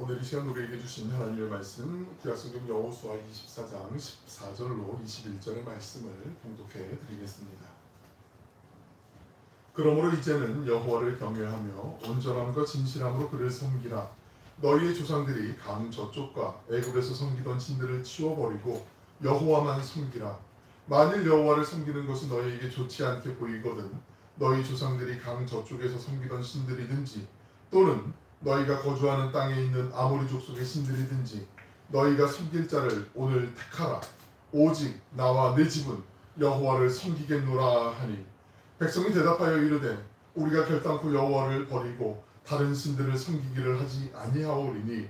오늘 이 시간 우리에게 주신 하나님의 말씀 구약성경 여호수아 24장 14절로 21절의 말씀을 봉독해 드리겠습니다. 그러므로 이제는 여호와를 경외하며 온전함과 진실함으로 그를 섬기라. 너희의 조상들이 강 저쪽과 애굽에서 섬기던 신들을 치워버리고 여호와만 섬기라. 만일 여호와를 섬기는 것은 너희에게 좋지 않게 보이거든 너희 조상들이 강 저쪽에서 섬기던 신들이든지 또는 너희가 거주하는 땅에 있는 아모리 족속의 신들이든지 너희가 섬길 자를 오늘 택하라. 오직 나와 내 집은 여호와를 섬기겠노라 하니 백성이 대답하여 이르되 우리가 결단코 여호와를 버리고 다른 신들을 섬기기를 하지 아니하오리니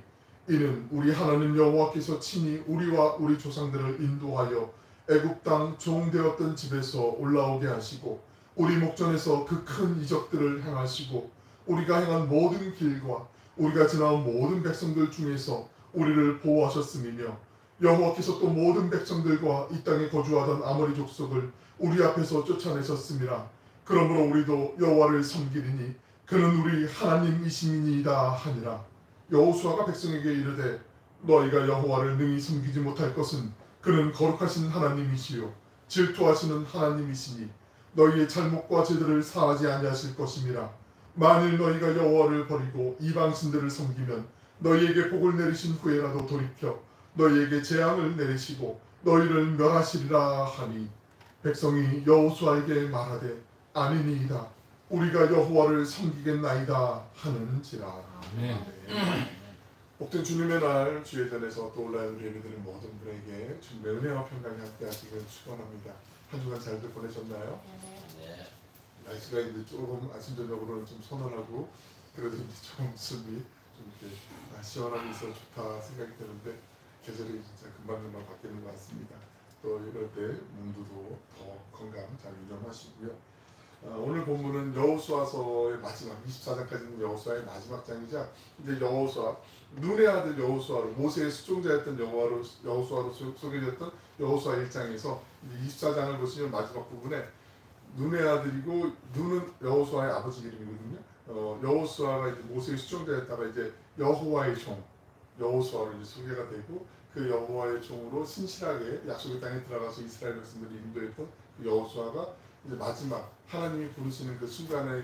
이는 우리 하나님 여호와께서 친히 우리와 우리 조상들을 인도하여 애굽 땅 종되었던 집에서 올라오게 하시고 우리 목전에서 그 큰 이적들을 행하시고 우리가 행한 모든 길과 우리가 지나온 모든 백성들 중에서 우리를 보호하셨음이며 여호와께서 또 모든 백성들과 이 땅에 거주하던 아모리 족속을 우리 앞에서 쫓아내셨음이라. 그러므로 우리도 여호와를 섬기리니 그는 우리 하나님이시니이다 하니라. 여호수아가 백성에게 이르되 너희가 여호와를 능히 섬기지 못할 것은 그는 거룩하신 하나님이시요 질투하시는 하나님이시니 너희의 잘못과 죄들을 사하지 아니하실 것임이라. 만일 너희가 여호와를 버리고 이방신들을 섬기면 너희에게 복을 내리신 후에라도 돌이켜 너희에게 재앙을 내리시고 너희를 멸하시리라 하니 백성이 여호수아에게 말하되 아니니이다. 우리가 여호와를 섬기겠나이다 하는지라. 복된 주님의 날 주의 전에서 떠올라야 우리 예배드린 모든 분에게 주님의 은혜와 평강이 함께 하시길 축원합니다. 한 주간 잘들 보내셨나요? 네. 날씨가 이제 조금 아침 저녁으로는 좀 선선하고 그래도 이제 조금 습이 좀 이렇게 시원함이 있어 좋다 생각이 드는데 계절이 진짜 금방금방 바뀌는 것 같습니다. 또 이럴 때 몸도 더 건강 잘 유념하시고요. 오늘 본문은 여호수아서의 마지막 24장까지는 여호수아의 마지막 장이자 이제 여호수아 눈의 아들 여호수아로 모세의 수종자였던 여호수아로 소개되었던 여호수아 1장에서 24장을 보시면 마지막 부분에 눈의 아들이고 눈은 여호수아의 아버지 이름이거든요. 여호수아가 이제 모세의 수종자였다가 이제 여호와의 종 여호수아로 이제 소개가 되고 그 여호와의 종으로 신실하게 약속의 땅에 들어가서 이스라엘 백성들을 인도했던 그 여호수아가 이제 마지막 하나님이 부르시는 그 순간에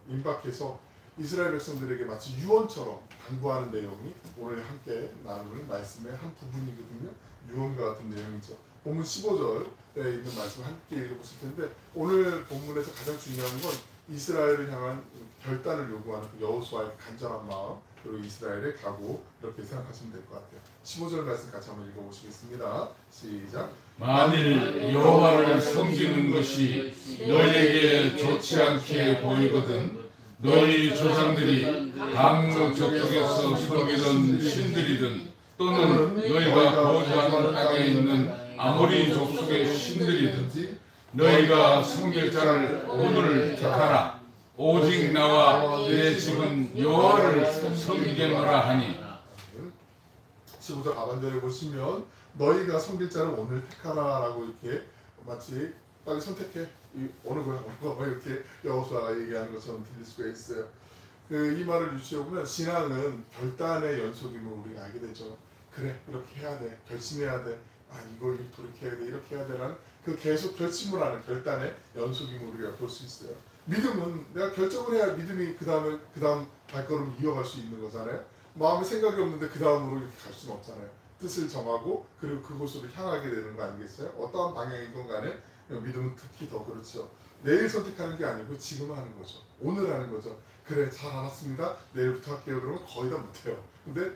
임박해서 이스라엘 백성들에게 마치 유언처럼 당부하는 내용이 오늘 함께 나누는 말씀의 한 부분이거든요. 유언과 같은 내용이죠. 본문 15절에 있는 말씀을 함께 읽어보실 텐데 오늘 본문에서 가장 중요한 건 이스라엘을 향한 결단을 요구하는 그 여호수아의 간절한 마음 그리고 이스라엘의 각오 이렇게 생각하시면 될 것 같아요. 15절 말씀 같이 한번 읽어보시겠습니다. 시작. 만일 여호와를 섬기는 것이 너희에게 좋지 않게 보이거든 너희 조상들이 강 저쪽에서 섬기던 신들이든 또는 너희가 거주하는 땅에 있는 아모리 족속의 신들이든 너희가 섬길 자를 오늘 택하라. 오직 나와 내 집은 여호와를 섬기겠노라 하니 15절 하반절에 보시면 너희가 섬길 자를 오늘 택하라 라고 이렇게 마치 빨리 선택해 어느 거야 이렇게 여호수아가 얘기하는 것처럼 들릴 수가 있어요. 이 말을 유추해보면 신앙은 결단의 연속임을 우리가 알게 되죠. 그래 이렇게 해야 돼 결심해야 돼 이걸 이렇게 해야 돼 이렇게 해야 되라는 그 계속 결심을 하는 결단의 연속임을 우리가 볼 수 있어요. 믿음은 내가 결정을 해야 믿음이 그 다음 발걸음을 이어갈 수 있는 거잖아요. 마음에 생각이 없는데 그 다음으로 이렇게 갈 수는 없잖아요. 뜻을 정하고 그리고 그곳으로 향하게 되는 거 아니겠어요? 어떠한 방향이건 간에 믿음은 특히 더 그렇죠. 내일 선택하는 게 아니고 지금 하는 거죠. 오늘 하는 거죠. 그래 잘 알았습니다. 내일부터 할게요. 그러면 거의 다 못해요. 근데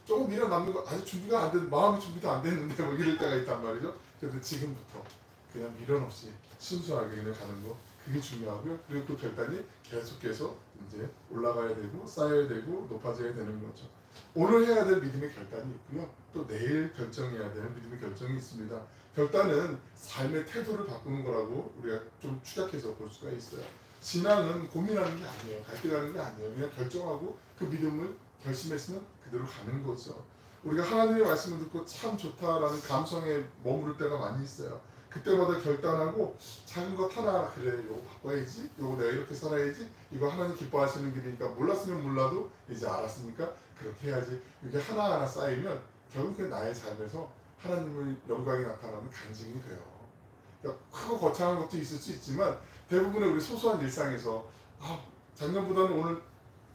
조금 미련 남는 거 아직 준비가 안 된 마음의 준비도 안 됐는데 뭐 이럴 때가 있단 말이죠. 그런데 지금부터 그냥 미련 없이 순수하게 그냥 가는 거 그게 중요하고요. 그리고 그 결단이 계속해서 이제 올라가야 되고 쌓여야 되고 높아져야 되는 거죠. 오늘 해야 될 믿음의 결단이 있고요. 또 내일 결정해야 되는 믿음의 결정이 있습니다. 결단은 삶의 태도를 바꾸는 거라고 우리가 좀 추적해서 볼 수가 있어요. 신앙은 고민하는 게 아니에요. 갈등하는 게 아니에요. 그냥 결정하고 그 믿음을 결심했으면 그대로 가는 거죠. 우리가 하나님의 말씀을 듣고 참 좋다라는 감성에 머무를 때가 많이 있어요. 그때마다 결단하고 작은 것 하나 그래 요거 바꿔야지 요거 내가 이렇게 살아야지 이거 하나님 기뻐하시는 길이니까 몰랐으면 몰라도 이제 알았으니까 그렇게 해야지 이게 하나하나 쌓이면 결국 그 나의 삶에서 하나님의 영광이 나타나는 간증이 돼요. 그러니까 크고 거창한 것도 있을 수 있지만 대부분의 우리 소소한 일상에서 작년보다는 오늘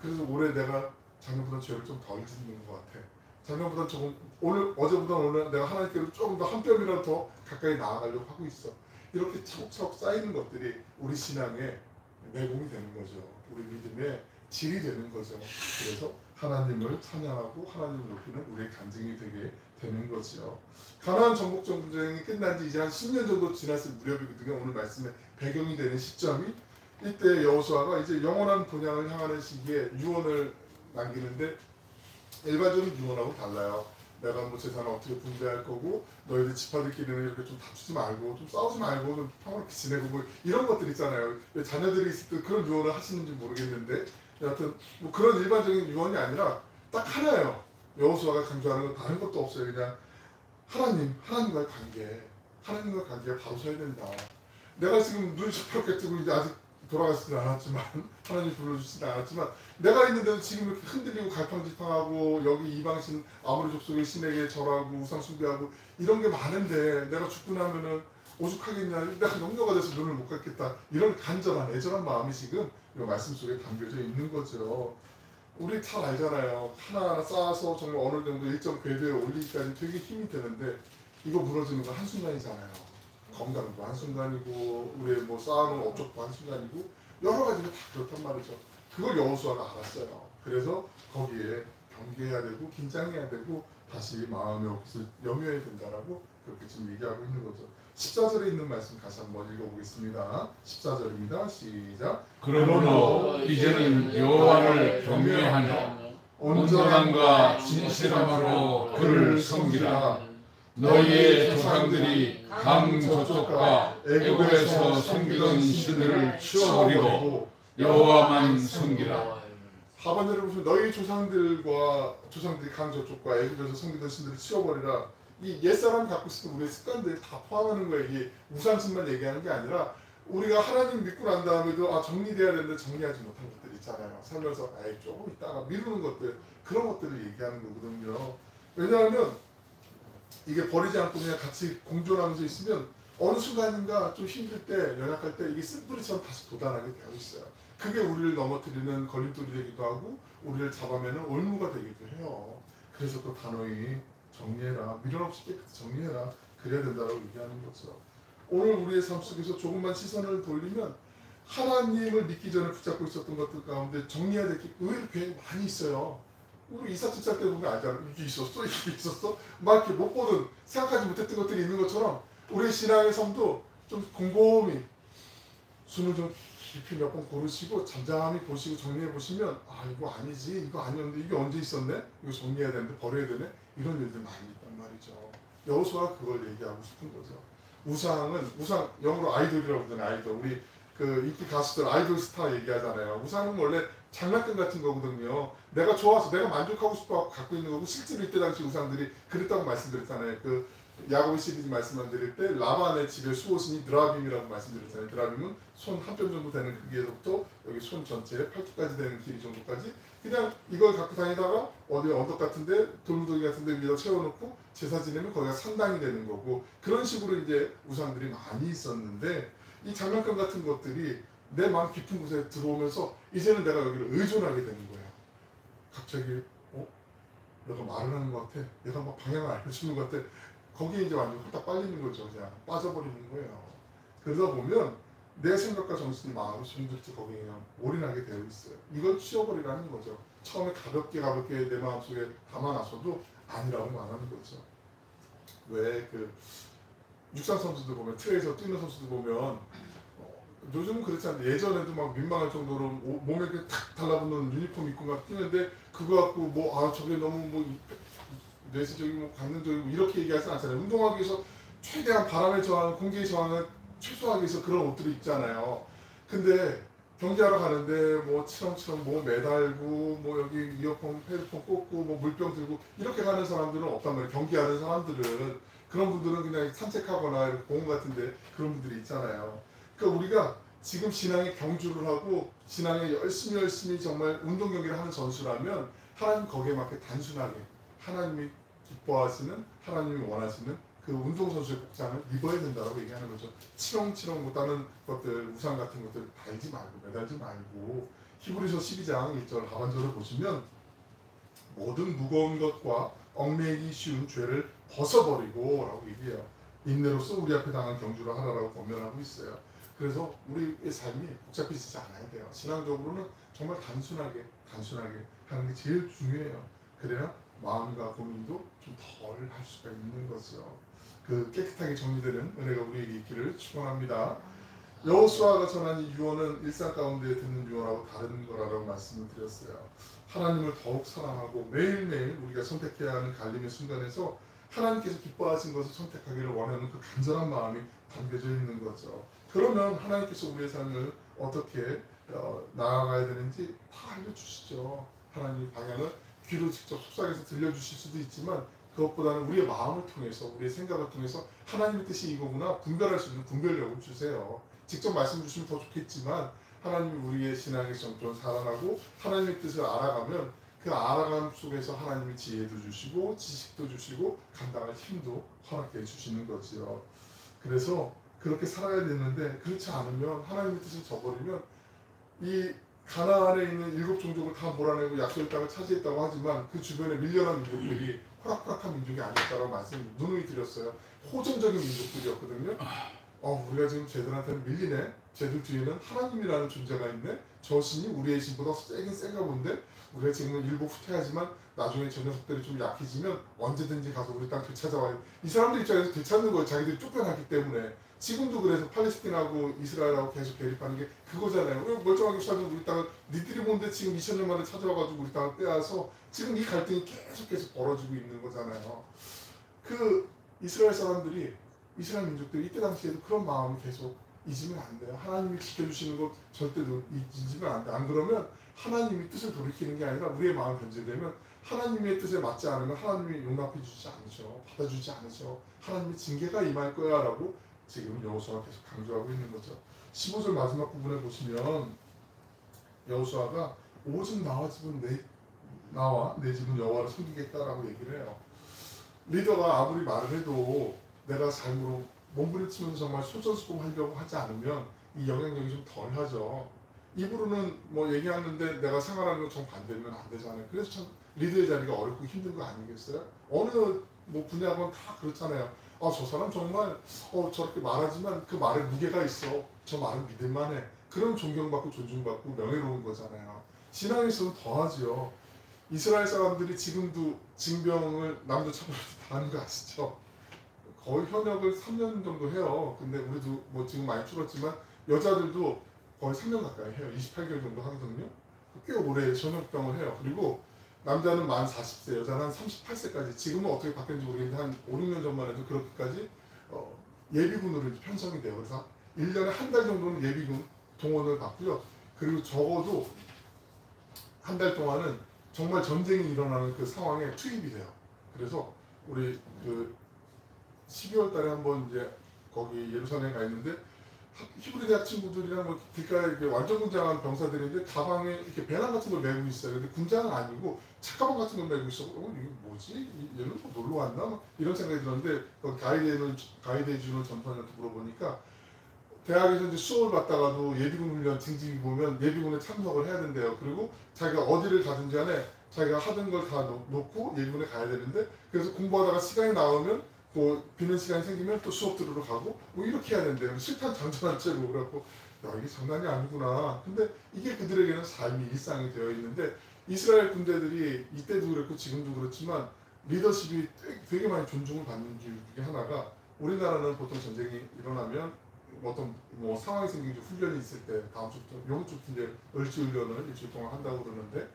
그래서 올해 내가 작년보다 죄를 좀 덜 짓는 것 같아. 작년보다 조금 어제보다 오늘 내가 하나님께로 조금 더 한 뼘이라도 더 가까이 나아가려고 하고 있어. 이렇게 차곡차곡 쌓이는 것들이 우리 신앙의 내공이 되는 거죠. 우리 믿음의 질이 되는 거죠. 그래서 하나님을 찬양하고 하나님을 높이는 우리의 간증이 되게 되는 거죠. 가나안 정복 전쟁이 끝난 지 이제 한 10년 정도 지났을 무렵이거든요. 오늘 말씀의 배경이 되는 시점이 이때 여호수아가 이제 영원한 본향을 향하는 시기에 유언을 남기는데 일반적인 유언하고 달라요. 내가 뭐 재산을 어떻게 분배할 거고 너희들 지파들끼리는 이렇게 좀 다투지 말고 좀 싸우지 말고 좀 평화롭게 지내고 뭐 이런 것들 있잖아요. 왜 자녀들이 있을 때 그런 유언을 하시는지 모르겠는데 여하튼 뭐 그런 일반적인 유언이 아니라 딱 하나예요. 여호수아가 강조하는 건 다른 것도 없어요. 그냥 하나님과의 관계에 바로 서야 된다. 내가 지금 눈이 시퍼렇게 뜨고 이제 아직 돌아가시진 않았지만 하나님 불러주시진 않았지만 내가 있는데도 지금 이렇게 흔들리고 갈팡질팡하고 여기 이방신 아모리 족속의 신에게 절하고 우상 숭배하고 이런 게 많은데 내가 죽고 나면은 오죽하겠냐, 내가 염려가 돼서 눈을 못 감겠다, 이런 간절한 애절한 마음이 지금 이 말씀 속에 담겨져 있는 거죠. 우리 잘 알잖아요. 하나하나 쌓아서 정말 어느 정도 일정 궤도에 올리기까지 되게 힘이 되는데 이거 무너지는 건 한순간이잖아요. 건강도 한순간이고 우리의 뭐 쌓아놓은 업적도 한순간이고 여러 가지가 다 그렇단 말이죠. 그걸 여호수아가 알았어요. 그래서 거기에 경계해야 되고 긴장해야 되고 다시 마음의 옷을 염려해야 된다라고 그렇게 지금 얘기하고 있는 거죠. 14절에 있는 말씀 다시 한번 읽어보겠습니다. 14절입니다. 시작. 그러므로 이제는 여호와를 경외하며 온전함과 진실함으로 그를 섬기라. 너희의 조상들이 강 저쪽과 애굽에서 섬기던 신들을 치워버리고 여호와만 섬기라. 하반절에 보시면 너희 조상들이 강 저쪽과 애굽에서 섬기던 신들을 치워버리라. 이 옛사람 갖고 있었던 우리의 습관들 다 포함하는 거예요. 이게 우상신만 얘기하는 게 아니라 우리가 하나님 믿고 난 다음에도 정리돼야 되는데 정리하지 못한 것들 있잖아요. 살면서 조금 있다가 미루는 것들, 그런 것들을 얘기하는 거거든요. 왜냐하면 이게 버리지 않고 그냥 같이 공존하면서 있으면 어느 순간인가 좀 힘들 때, 연약할 때 이게 쓴뿌리처럼 다시 도달하게 되어 있어요. 그게 우리를 넘어뜨리는 걸림돌이 되기도 하고 우리를 잡아매는 올무가 되기도 해요. 그래서 그 단호히 정리해라, 미련 없이 깨끗이 정리해라, 그래야 된다고 얘기하는 거죠. 오늘 우리의 삶 속에서 조금만 시선을 돌리면 하나님을 믿기 전에 붙잡고 있었던 것들 가운데 정리해야 될 게 의외로 굉장히 많이 있어요. 우리 이삿짐 쌀 때 보면 알잖아. 이게 있었어? 이게 있었어? 막 이렇게 못 보던, 생각하지 못했던 것들이 있는 것처럼 우리의 신앙의 삶도 좀 곰곰이 숨을 좀 깊이 몇 번 고르시고 잠잠히 보시고 정리해 보시면 이거 아니지, 이거 아니었는데 이게 언제 있었네? 이거 정리해야 되는데 버려야 되네? 이런 일들 많이 있단 말이죠. 여호수아가 그걸 얘기하고 싶은 거죠. 우상, 영어로 아이돌이라고 그러잖아요. 아이돌. 우리 그 인기 가수들 아이돌 스타 얘기하잖아요. 우상은 원래 장난감 같은 거거든요. 내가 좋아서 내가 만족하고 싶어 갖고 있는 거고, 실제로 이때 당시 우상들이 그랬다고 말씀드렸잖아요. 그 야곱 시리즈 말씀을 드릴 때 라반의 집의 수호신이 드라빔이라고 말씀드렸잖아요. 드라빔은 손 한 뼘 정도 되는 크기에서부터 여기 손 전체에 팔뚝까지 되는 길이 정도까지 그냥 이걸 갖고 다니다가 어디 언덕 같은데 돌무더기 같은데 위에다 채워놓고 제사 지내면 거기가 산당이 되는 거고, 그런 식으로 이제 우상들이 많이 있었는데 이 장난감 같은 것들이 내 마음 깊은 곳에 들어오면서 이제는 내가 여기를 의존하게 되는 거예요. 갑자기 내가 말을 하는 것 같아, 내가 막 방향을 알려주는 것 같아, 거기에 이제 완전 홀딱 빨리는 거죠. 그냥 빠져버리는 거예요. 그러다 보면 내 생각과 정신이 마음이 숨들지 거기에 그냥 올인하게 되어 있어요. 이걸 치워버리라는 거죠. 처음에 가볍게 내 마음속에 담아놨어도 아니라고 말하는 거죠. 왜 그 육상 선수들 보면, 트레이서 뛰는 선수들 보면 요즘은 그렇지 않은데 예전에도 막 민망할 정도로 몸에 이렇게 탁 달라붙는 유니폼 입고 막 뛰는데 그거 갖고 저게 너무 뇌세적이고 관능적이고 이렇게 얘기하지 않잖아요. 운동하기 위해서 최대한 바람에 저항, 공기에 저항을 최소화하기 위해서 그런 옷들을 입잖아요. 근데 경기하러 가는데 치렁치렁 매달고 여기 이어폰, 헤드폰 꽂고 물병 들고 이렇게 가는 사람들은 없단 말이에요. 경기하는 사람들은. 그런 분들은 그냥 산책하거나 이렇게 공원 같은데 그런 분들이 있잖아요. 그러니까 우리가 지금 신앙에 경주를 하고 신앙에 열심히 정말 운동 경기를 하는 선수라면 하나님 거기에 맞게 단순하게 하나님이 기뻐하시는 하나님이 원하시는 그 운동선수의 복장을 입어야 된다고 얘기하는 거죠. 치렁치렁 못하는 것들 우상 같은 것들 달지 말고 매달지 말고 히브리서 12장 1절 하반절을 보시면 모든 무거운 것과 얽매이기 쉬운 죄를 벗어버리고 라고 얘기해요. 인내로서 우리 앞에 당한 경주를 하라라고 권면하고 있어요. 그래서 우리의 삶이 복잡해지지 않아야 돼요. 신앙적으로는 정말 단순하게 하는 게 제일 중요해요. 그래야 마음과 고민도 좀 덜 할 수가 있는 거죠. 그 깨끗하게 정리되는 은혜가 우리에게 있기를 축원합니다. 여호수아가 전한 이 유언은 일상 가운데 듣는 유언하고 다른 거라고 말씀을 드렸어요. 하나님을 더욱 사랑하고 매일매일 우리가 선택해야 하는 갈림의 순간에서 하나님께서 기뻐하신 것을 선택하기를 원하는 그 간절한 마음이 담겨져 있는 거죠. 그러면 하나님께서 우리의 삶을 어떻게 나아가야 되는지 다 알려주시죠. 하나님의 방향을 귀로 직접 속삭여서 들려주실 수도 있지만 그것보다는 우리의 마음을 통해서 우리의 생각을 통해서 하나님의 뜻이 이거구나 분별할 수 있는 분별력을 주세요. 직접 말씀 주시면 더 좋겠지만 하나님이 우리의 신앙의 정토를 살아나고 하나님의 뜻을 알아가면 그 알아감 속에서 하나님이 지혜도 주시고 지식도 주시고 감당할 힘도 허락해 주시는 거지요. 그래서 그렇게 살아야 되는데 그렇지 않으면 하나님의 뜻을 저버리면 이 가나안에 있는 7 종족을 다 몰아내고 약속의 땅을 차지했다고 하지만 그 주변에 밀려난 민족들이 호락호락한 민족이 아니었다고 말씀 누누이 드렸어요. 호전적인 민족들이었거든요. 우리가 지금 쟤들한테는 밀리네. 쟤들 뒤에는 하나님이라는 존재가 있네. 저 신이 우리의 신보다 세긴 센가 본데 우리가 지금은 일부 후퇴하지만 나중에 저 녀석들이 좀 약해지면 언제든지 가서 우리 땅 되찾아와요. 이 사람들 입장에서 되찾는 거예요. 자기들이 쫓겨났기 때문에. 지금도 그래서 팔레스틴하고 이스라엘하고 계속 대립하는 게 그거잖아요. 왜 멀쩡하게 살던 우리 땅을 니들이 뭔데 지금 2000년 만에 찾아와가지고 우리 땅을 빼앗아서 지금 이 갈등이 계속 벌어지고 있는 거잖아요. 그 이스라엘 사람들이 이스라엘 민족들이 이때 당시에도 그런 마음을 계속 잊으면 안 돼요. 하나님이 지켜주시는 것 절대 잊으면 안 돼. 안 그러면 하나님이 뜻을 돌이키는 게 아니라 우리의 마음이 변질되면 하나님의 뜻에 맞지 않으면 하나님이 용납해 주지 않으셔. 받아주지 않으셔. 하나님의 징계가 임할 거야 라고 지금 여호수아가 계속 강조하고 있는 거죠. 15절 마지막 부분에 보시면 여호수아가 오직 나와 내 집은 여호와를 섬기겠다라고 얘기를 해요. 리더가 아무리 말을 해도 내가 삶으로 몸부림치면서 정말 솔선수범하려고 하지 않으면 이 영향력이 좀 덜하죠. 입으로는 뭐 얘기하는데 내가 생활하는 건 정반대면 안 되잖아요. 그래서 참 리더의 자리가 어렵고 힘든 거 아니겠어요? 어느 뭐 분야건 다 그렇잖아요. 저 사람 정말 저렇게 말하지만 그 말에 무게가 있어. 저 말은 믿을만해. 그런 존경받고 존중받고 명예로운 거잖아요. 신앙에서는 더하지요. 이스라엘 사람들이 지금도 징병을 남도 차별도 다 하는 거 아시죠? 거의 현역을 3년 정도 해요. 근데 우리도 뭐 지금 많이 줄었지만 여자들도 거의 3년 가까이 해요. 28개월 정도 하거든요. 꽤 오래 현역병을 해요. 그리고 남자는 만 40세, 여자는 한 38세까지 지금은 어떻게 바뀌었는지 모르겠는데 한 5, 6년 전만 해도 그렇게까지 예비군으로 편성이 돼요. 그래서 1년에 한 달 정도는 예비군 동원을 받고요. 그리고 적어도 한 달 동안은 정말 전쟁이 일어나는 그 상황에 투입이 돼요. 그래서 우리 그 12월 달에 한번 이제 거기 예루살렘에 가 있는데 히브리 대학 친구들이랑 뭐 길가에 이렇게 완전 군장한 병사들인데 가방에 이렇게 배낭 같은 걸 메고 있어요. 근데 군장은 아니고 책가방 같은 걸 메고 있어. 이게 뭐지? 얘는 뭐 놀러 왔나? 막 이런 생각이 들었는데 가이드해 주는 전판한테 물어보니까 대학에서 이제 수업을 받다가도 예비군 훈련 징징이 보면 예비군에 참석을 해야 된대요. 그리고 자기가 어디를 가든지 간에 자기가 하던 걸 다 놓고 예비군에 가야 되는데 그래서 공부하다가 시간이 나오면 뭐 비는 시간이 생기면 또 수업 들으러 가고 뭐 이렇게 해야 된대요. 실탄 장전한 채로 그래갖고 야 이게 장난이 아니구나. 근데 이게 그들에게는 삶이 일상이 되어 있는데 이스라엘 군대들이 이때도 그렇고 지금도 그렇지만 리더십이 되게 많이 존중을 받는 이유 중에 하나가 우리나라는 보통 전쟁이 일어나면 어떤 뭐 상황이 생기고 훈련이 있을 때 다음 주부터 이번 주부터 이제 을지훈련을 일주일 동안 한다고 그러는데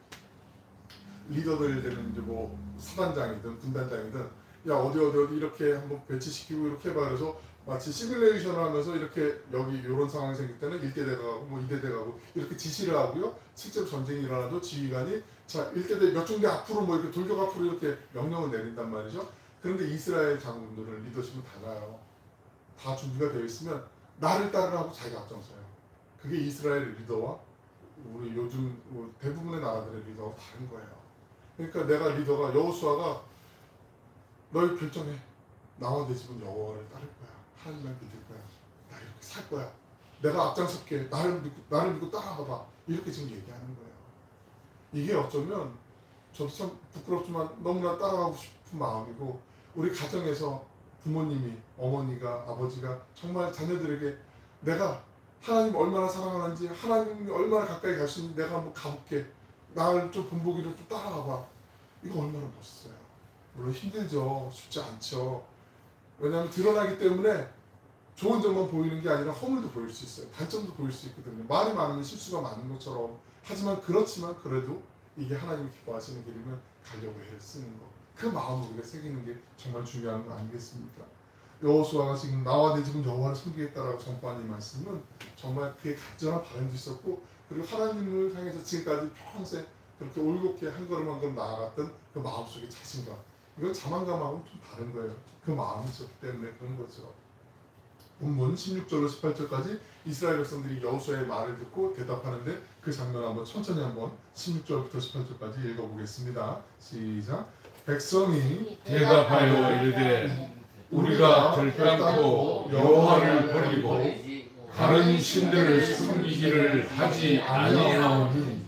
리더들에게는 이제 뭐 사단장이든 군단장이든 야 어디 이렇게 한번 배치시키고 이렇게 해봐 그래서 마치 시뮬레이션을 하면서 이렇게 여기 이런 상황이 생길 때는 1대대 가고 뭐 2대대 가고 이렇게 지시를 하고요. 실제로 전쟁이 일어나도 지휘관이 자 1대대 몇 중대 앞으로 뭐 이렇게 돌격 앞으로 이렇게 명령을 내린단 말이죠. 그런데 이스라엘 장군들은 리더십은 달라요. 다 준비가 되어 있으면 나를 따르라고 자기가 앞장서요. 그게 이스라엘 리더와 우리 요즘 대부분의 나라들의 리더가 다른 거예요. 그러니까 내가 리더가 여호수아가 너희 결정해. 나와 내 집은 여호와를 따를 거야. 하나님을 믿을 거야. 나 이렇게 살 거야. 내가 앞장설게. 나를 믿고 따라가봐. 이렇게 지금 얘기하는 거예요. 이게 어쩌면 저도 참 부끄럽지만 너무나 따라가고 싶은 마음이고, 우리 가정에서 부모님이, 어머니가, 아버지가 정말 자녀들에게 내가 하나님 얼마나 사랑하는지, 하나님이 얼마나 가까이 갈 수 있는지 내가 한번 가볼게. 나를 좀 본보기로 좀 따라가봐. 이거 얼마나 멋있어요. 물론 힘들죠. 쉽지 않죠. 왜냐하면 드러나기 때문에 좋은 점만 보이는 게 아니라 허물도 보일 수 있어요. 단점도 보일 수 있거든요. 말이 많으면 실수가 많은 것처럼. 하지만 그렇지만 그래도 이게 하나님이 기뻐하시는 길이면 가려고 애를 쓰는 거. 그 마음을 우리가 새기는 게 정말 중요한 거 아니겠습니까? 여호수아가 지금 나와 내 집은 여호와를 섬기겠다라고 선포한 이 말씀은 정말 그의 간절한 바람도 있었고, 그리고 하나님을 향해서 지금까지 평생 그렇게 올곧게 한 걸음 한 걸음 나아갔던 그 마음속의 자신감, 이건 자만감하고는 좀 다른 거예요. 그 마음이 있었기 때문에 그런 거죠. 본문 16절로 18절까지 이스라엘 백성들이 여호수아의 말을 듣고 대답하는데, 그 장면 한번 천천히 한번 16절부터 18절까지 읽어보겠습니다. 시작. 백성이 대답하여 이르되 우리가 들끓고 여호와를 버리고 다른 신들을 섬기기를 하지 아니하오니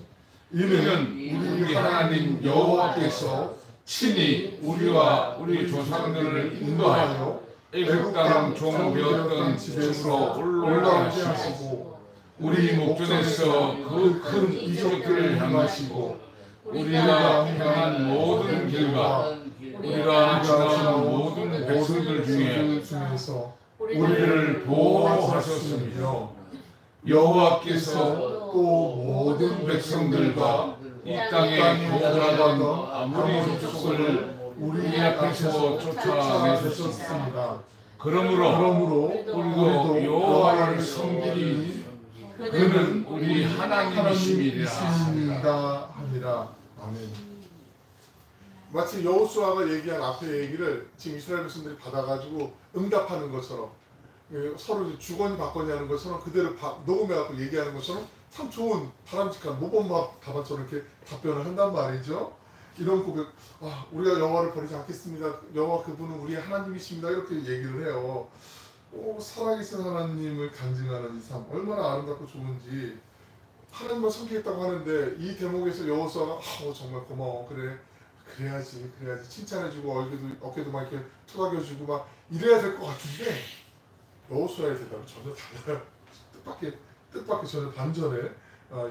이는 우리 하나님 여호와께서 친히 우리와 우리 조상들을 인도하여 애굽 땅 종 되었던 집에서 올라오게 하시고 우리 목전에서 그 큰 이적들을 향하시고 우리가 행한 모든 길과 우리가 지나온 모든 백성들 중에서 우리를 보호하셨으며 여호와께서 또 모든 백성들과 이 땅에 거주하던 아모리 족속을 우리 앞에서 쫓아내셨습니다. 그러므로 우리도 여호와를 섬기리. 그는 우리 하나님이시니라 하니라. 아멘. 마치 여호수아가 얘기한 앞에 얘기를 지금 이스라엘 백성들이 받아가지고 응답하는 것처럼, 서로 주거니 받거니 하는 것처럼 그대로 녹음해갖고 얘기하는 것처럼 참 좋은 바람직한 모범답 답안처럼 이렇게 답변을 한단 말이죠. 이런 고백, 우리가 여호와를 버리지 않겠습니다. 여호와 그분은 우리의 하나님이십니다. 이렇게 얘기를 해요. 살아계신 하나님을 간증하는 이 삶 얼마나 아름답고 좋은지. 하나님만 섬기겠다고 하는데 이 대목에서 여호수아가 정말 고마워, 그래야지 칭찬해주고 어깨도 막 이렇게 토닥여주고 막 이래야 될 것 같은데, 여호수아의 대답은 전혀 달라요. 뜻밖의 전혀 반전의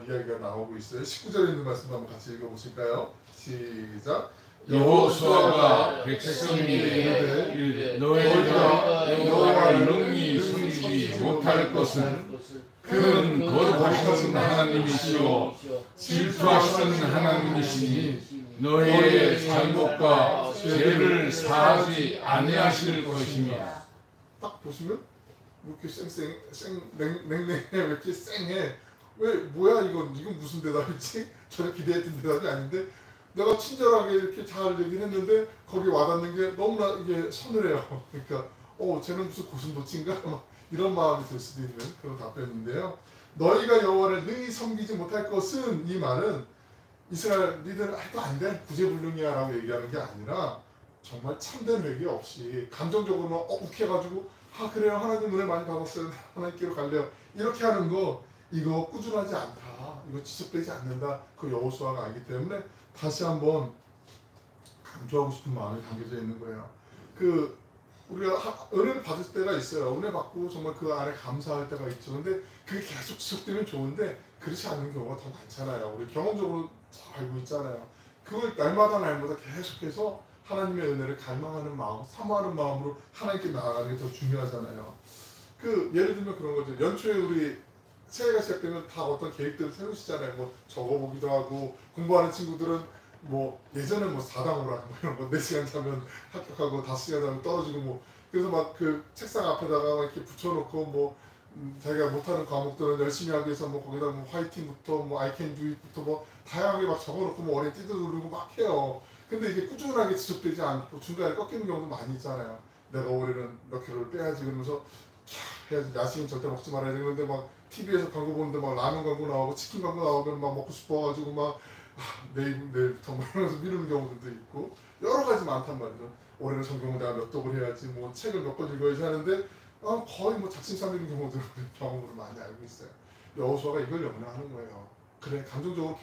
이야기가 나오고 있어요. 19절에 있는 말씀 한번 같이 읽어보실까요? 시작. 여호수아가 백성에게 이르되 너희가 여호와를 능히 섬기지 못할 것은 그는 거룩하신 하나님이시요 질투하시는 하나님이시니 너희의 잘못과 죄를 사하지 아니하실 것이며. 딱 보시면 왜 이렇게 냉랭해, 왜 이렇게 쌩해, 뭐야 이건 무슨 대답이지? 전혀 기대했던 대답이 아닌데 내가 친절하게 이렇게 잘 얘기를 했는데 거기 와닿는 게 너무나 이게 서늘해요. 그러니까 쟤는 무슨 고슴도치인가? 이런 마음이 들 수도 있는 그런 답변인데요. 너희가 여호와를 능히 섬기지 못할 것은, 이 말은 이스라엘 니들 해도 안 돼, 구제불능이야 라고 얘기하는 게 아니라 정말 참된 회개 없이 감정적으로만 욱해가지고 그래요, 하나님 은혜 많이 받았어요, 하나님께로 갈래요, 이렇게 하는 거, 이거 꾸준하지 않다, 이거 지속되지 않는다, 그 여호수아가 알기 때문에 다시 한번 강조하고 싶은 마음이 담겨져 있는 거예요. 우리가 은혜를 받을 때가 있어요. 은혜 받고 정말 그 안에 감사할 때가 있죠. 근데 그게 계속 지속되면 좋은데 그렇지 않은 경우가 더 많잖아요. 우리 경험적으로 잘 알고 있잖아요. 그걸 날마다 계속해서 하나님의 은혜를 갈망하는 마음, 사모하는 마음으로 하나님께 나아가는 게 더 중요하잖아요. 예를 들면 그런 거죠. 연초에 우리 새해가 시작되면 다 어떤 계획들을 세우시잖아요. 적어보기도 하고, 공부하는 친구들은 예전에 4당으로 하고 이런 거 4시간 자면 합격하고 5시간 자면 떨어지고 그래서 막 그 책상 앞에다가 막 이렇게 붙여놓고 자기가 못하는 과목들은 열심히 하기 위해서 거기다 화이팅부터 I can do it부터 다양하게 막 적어놓고 어린이 띠도 누르고 막 해요. 근데 이게 꾸준하게 지속되지 않고 중간에 꺾이는 경우도 많이 있잖아요. 내가 올해는 몇 킬로를 빼야지 그러면서 해야지, 야식은 절대 먹지 말아야 지 그런데 막 TV에서 광고 보는데 막 라면 광고 나오고 치킨 광고 나오면 막 먹고 싶어가지고 막 내일부터 막 이러면서 미루는 경우들도 있고 여러 가지 많단 말이죠. 올해는 성경을 내가 몇 독을 해야지, 뭐 책을 몇 권 읽어야지 하는데 거의 뭐 작심삼일인 경우들을 경험으로 많이 알고 있어요. 여호수아가 이걸 염려하는 거예요. 그래, 감정적으로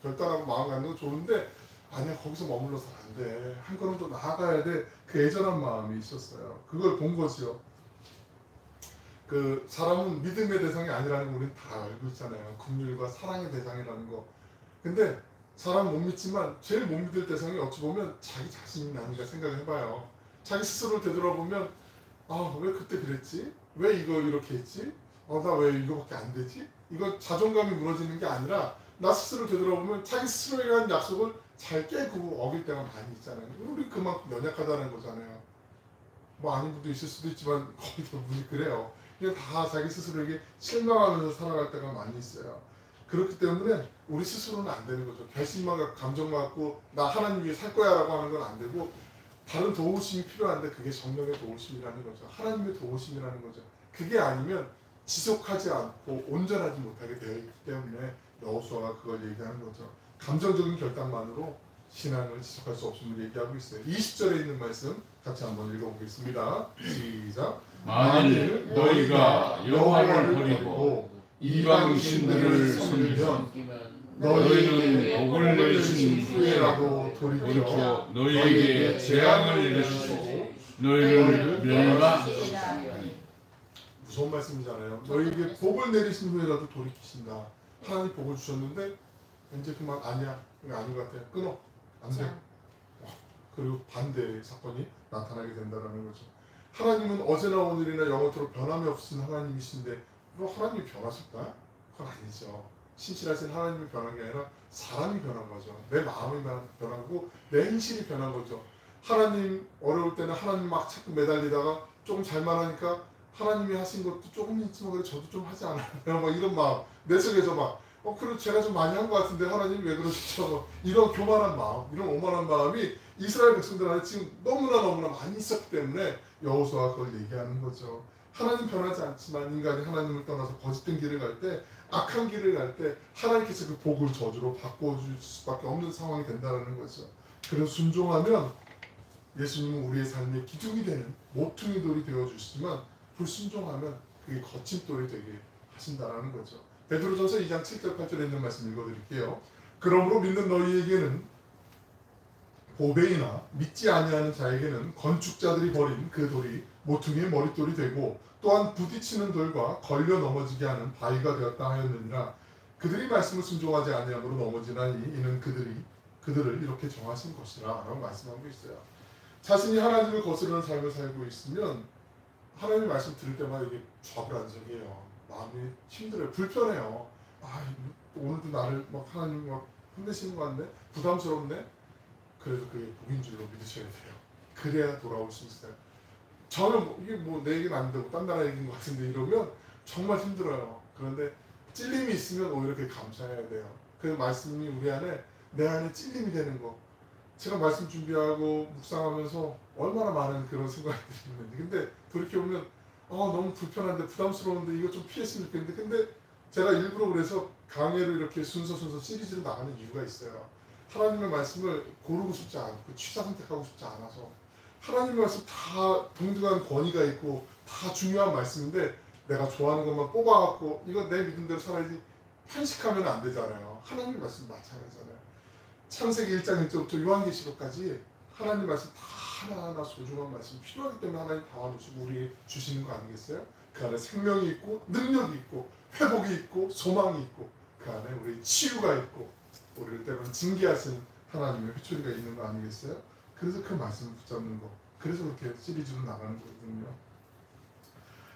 결단하고 마음 갖는 건 좋은데 아니야, 거기서 머물러서 안 돼. 한 걸음 더 나아가야 돼. 그 애절한 마음이 있었어요. 그걸 본 거지요. 그 사람은 믿음의 대상이 아니라는 거 우리는 다 알고 있잖아요. 긍휼과 사랑의 대상이라는 거. 근데 사람 못 믿지만 제일 못 믿을 대상이 어찌 보면 자기 자신이 아닌가 생각을 해봐요. 자기 스스로를 되돌아보면 왜 그때 그랬지? 왜 이거 이렇게 했지? 나 왜 이거밖에 안 되지? 이거 자존감이 무너지는 게 아니라 나 스스로 되돌아보면 자기 스스로에 대한 약속을 잘 깨고 어길 때가 많이 있잖아요. 우리 그만큼 연약하다는 거잖아요. 뭐 아닌 분도 있을 수도 있지만 거의 대부분이 그래요. 그냥 다 자기 스스로에게 실망하면서 살아갈 때가 많이 있어요. 그렇기 때문에 우리 스스로는 안 되는 거죠. 결심만 갖고 감정만 갖고 나 하나님 위해 살 거야 라고 하는 건 안 되고, 다른 도우심이 필요한데 그게 성령의 도우심이라는 거죠. 하나님의 도우심이라는 거죠. 그게 아니면 지속하지 않고 온전하지 못하게 되어 있기 때문에 여호수아가 그걸 얘기하는 거죠. 감정적인 결단만으로 신앙을 지속할 수 없음을 얘기하고 있어요. 20절에 있는 말씀 같이 한번 읽어보겠습니다. 시작. 만일 너희가 여호와를 버리고 이방 신들을 섬기면 너희는 복을 내신 후에라도 돌이켜 너희에게 재앙을 내리시고 너희를 멸망시키리니. 무서운 말씀이잖아요. 너희에게 복을 내리신 후에라도 돌이키신다. 하나님 복을 주셨는데 이제 그만 아니야. 이거 아닌 것 같아. 끊어. 안 돼. 그리고 반대의 사건이 나타나게 된다는 거죠. 하나님은 어제나 오늘이나 영원토록 변함이 없으신 하나님이신데 하나님이 변하실까? 그건 아니죠. 신실하신 하나님이 변한 게 아니라 사람이 변한 거죠. 내 마음이 변하고 내 행실이 변한 거죠. 하나님 어려울 때는 하나님 막 자꾸 매달리다가 조금 잘만 하니까 하나님이 하신 것도 조금 있지만 그래 저도 좀 하지 않아요? 막 이런 마음 내 속에서 막 그래 제가 좀 많이 한 것 같은데 하나님 왜 그러시죠? 이런 교만한 마음, 이런 오만한 마음이 이스라엘 백성들 안에 지금 너무나 많이 있었기 때문에 여호수아가 그걸 얘기하는 거죠. 하나님 변하지 않지만 인간이 하나님을 떠나서 거짓된 길을 갈 때, 악한 길을 갈 때 하나님께서 그 복을 저주로 바꿔줄 수밖에 없는 상황이 된다는 거죠. 그래서 순종하면 예수님은 우리의 삶의 기둥이 되는 모퉁이 돌이 되어주시지만 불순종하면 그게 거침돌이 되게 하신다는 거죠. 베드로전서 2장 7절 8절에 있는 말씀 읽어드릴게요. 그러므로 믿는 너희에게는 보배이나 믿지 아니하는 자에게는 건축자들이 버린 그 돌이 모퉁이의 머릿돌이 되고 또한 부딪히는 돌과 걸려 넘어지게 하는 바위가 되었다 하였느니라. 그들이 말씀을 순종하지 아니함으로 넘어지나니 이는 그들을 이렇게 정하신 것이라 라고 말씀하고 있어요. 자신이 하나님을 거스르는 삶을 살고 있으면 하나님 말씀 들을 때마다 이게 좌불안석이에요. 마음이 힘들어요. 불편해요. 오늘도 나를 막 하나님 막 혼내시는 것 같네? 부담스럽네? 그래도 그게 복인 줄로 믿으셔야 돼요. 그래야 돌아올 수 있어요. 저는 이게 내 얘기는 안 되고 딴 나라 얘기인 것 같은데 이러면 정말 힘들어요. 그런데 찔림이 있으면 오히려 그게 감사해야 돼요. 그 말씀이 우리 안에 내 안에 찔림이 되는 거. 제가 말씀 준비하고 묵상하면서 얼마나 많은 그런 생각들이 있는데 근데 돌이켜보면 너무 불편한데 부담스러운데 이거 좀 피했으면 좋겠는데 근데 제가 일부러 그래서 강의를 이렇게 순서 시리즈로 나가는 이유가 있어요. 하나님의 말씀을 고르고 싶지 않고 취사 선택하고 싶지 않아서 하나님의 말씀 다 동등한 권위가 있고 다 중요한 말씀인데 내가 좋아하는 것만 뽑아갖고 이거 내 믿음대로 살아야지 편식하면 안 되잖아요. 하나님의 말씀 마찬가지잖아요. 창세기 1장 1절부터 요한계시록까지 하나님 말씀 다 하나하나 소중한 말씀 필요하기 때문에 하나님 담아두시고 우리에게 주시는 거 아니겠어요? 그 안에 생명이 있고 능력이 있고 회복이 있고 소망이 있고 그 안에 우리 치유가 있고 우리를 때로는 징계하시는 하나님의 회초리가 있는 거 아니겠어요? 그래서 그 말씀을 붙잡는 거. 그래서 그렇게 시리즈로 나가는 거거든요.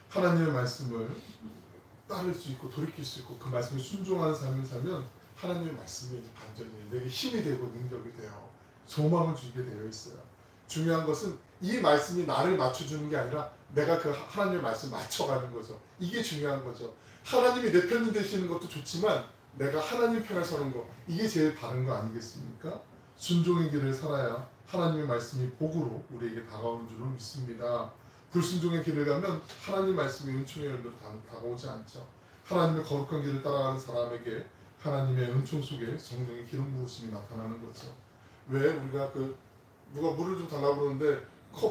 하나님의 말씀을 따를 수 있고 돌이킬 수 있고 그 말씀에 순종하는 삶을 살면 하나님의 말씀이 반전이 내게 힘이 되고 능력이 돼요. 소망을 주게 되어 있어요. 중요한 것은 이 말씀이 나를 맞춰주는 게 아니라 내가 그 하나님의 말씀 맞춰가는 거죠. 이게 중요한 거죠. 하나님이 내 편이 되시는 것도 좋지만 내가 하나님 편에 서는 거 이게 제일 바른 거 아니겠습니까? 순종의 길을 살아야 하나님의 말씀이 복으로 우리에게 다가오는 줄을 믿습니다. 불순종의 길을 가면 하나님 말씀이 은총의 열매로 다가오지 않죠. 하나님의 거룩한 길을 따라가는 사람에게 하나님의 은총 속에 성령의 기름 부으심이 나타나는 거죠. 왜 우리가 누가 물을 좀 달라고 그러는데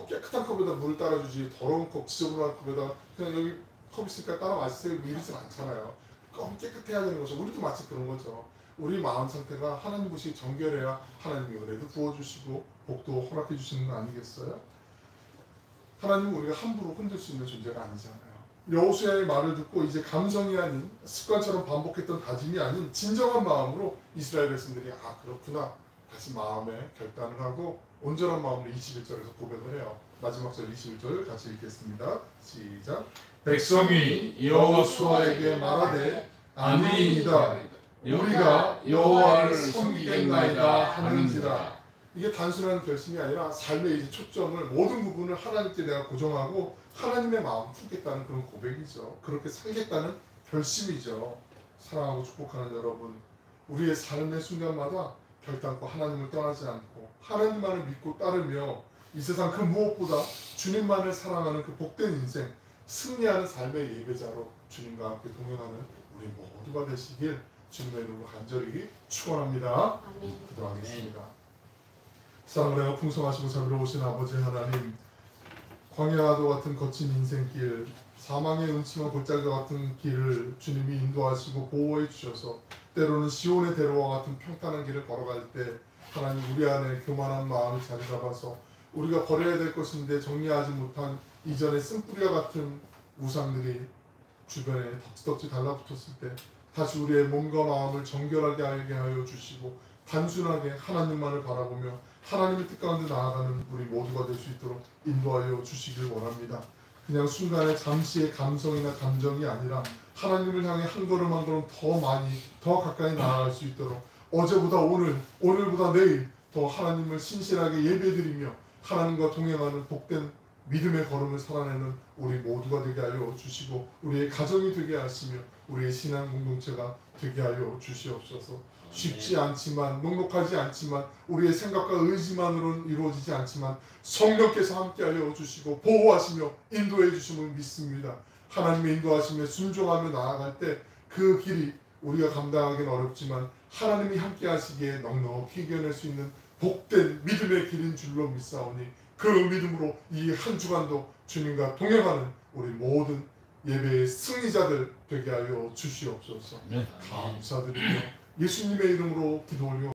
깨끗한 컵에다 물을 따라주지 더러운 컵, 지저분한 컵에다 그냥 여기 컵 있으니까 따라 마시세요 이러진 않잖아요. 컵이 깨끗해야 되는 거죠. 우리도 마치 그런 거죠. 우리 마음 상태가 하나님 보시 정결해야 하나님이 은혜도 부어주시고 복도 허락해 주시는 거 아니겠어요? 하나님은 우리가 함부로 흔들 수 있는 존재가 아니잖아요. 여호수아의 말을 듣고 이제 감성이 아닌 습관처럼 반복했던 다짐이 아닌 진정한 마음으로 이스라엘 백성들이 그렇구나 다시 마음에 결단을 하고 온전한 마음으로 21절에서 고백을 해요. 마지막 절 21절 같이 읽겠습니다. 시작. 백성이 여호수아에게 말하되 아니이다. 우리가 여호와를 섬기겠나이다 하는지라. 이게 단순한 결심이 아니라 삶의 이제 초점을 모든 부분을 하나님께 내가 고정하고 하나님의 마음 품겠다는 그런 고백이죠. 그렇게 살겠다는 결심이죠. 사랑하고 축복하는 여러분, 우리의 삶의 순간마다 결단코 하나님을 떠나지 않고 하나님만을 믿고 따르며 이 세상 그 무엇보다 주님만을 사랑하는 그 복된 인생, 승리하는 삶의 예배자로 주님과 함께 동행하는 우리 모두가 되시길 주님의 이름으로 간절히 축원합니다. 기도하겠습니다. 사랑하여 풍성하시고 자비로우신 아버지 하나님, 광야도 같은 거친 인생길, 사망의 음침한 골짜기와 같은 길을 주님이 인도하시고 보호해 주셔서 때로는 시온의 대로와 같은 평탄한 길을 걸어갈 때 하나님 우리 안에 교만한 마음이 자리 잡아서 우리가 버려야 될 것인데 정리하지 못한 이전의 쓴뿌리와 같은 우상들이 주변에 덕지덕지 달라붙었을 때 다시 우리의 몸과 마음을 정결하게 하게 하여 주시고 단순하게 하나님만을 바라보며 하나님의 뜻 가운데 나아가는 우리 모두가 될 수 있도록 인도하여 주시길 원합니다. 그냥 순간의 잠시의 감성이나 감정이 아니라 하나님을 향해 한 걸음 한 걸음 더 많이 더 가까이 나아갈 수 있도록 어제보다 오늘, 오늘보다 내일 더 하나님을 신실하게 예배드리며 하나님과 동행하는 복된 믿음의 걸음을 살아내는 우리 모두가 되게 하여 주시고 우리의 가정이 되게 하시며 우리의 신앙 공동체가 되게 하여 주시옵소서. 쉽지 않지만 녹록하지 않지만 우리의 생각과 의지만으로는 이루어지지 않지만 성령께서 함께하여 주시고 보호하시며 인도해 주심을 믿습니다. 하나님의 인도하심에 순종하며 나아갈 때 그 길이 우리가 감당하기는 어렵지만 하나님이 함께하시기에 넉넉히 이겨낼 수 있는 복된 믿음의 길인 줄로 믿사오니 그 믿음으로 이 한 주간도 주님과 동행하는 우리 모든 예배의 승리자들 되게 하여 주시옵소서. 감사드리며 예수님의 이름으로 기도 올려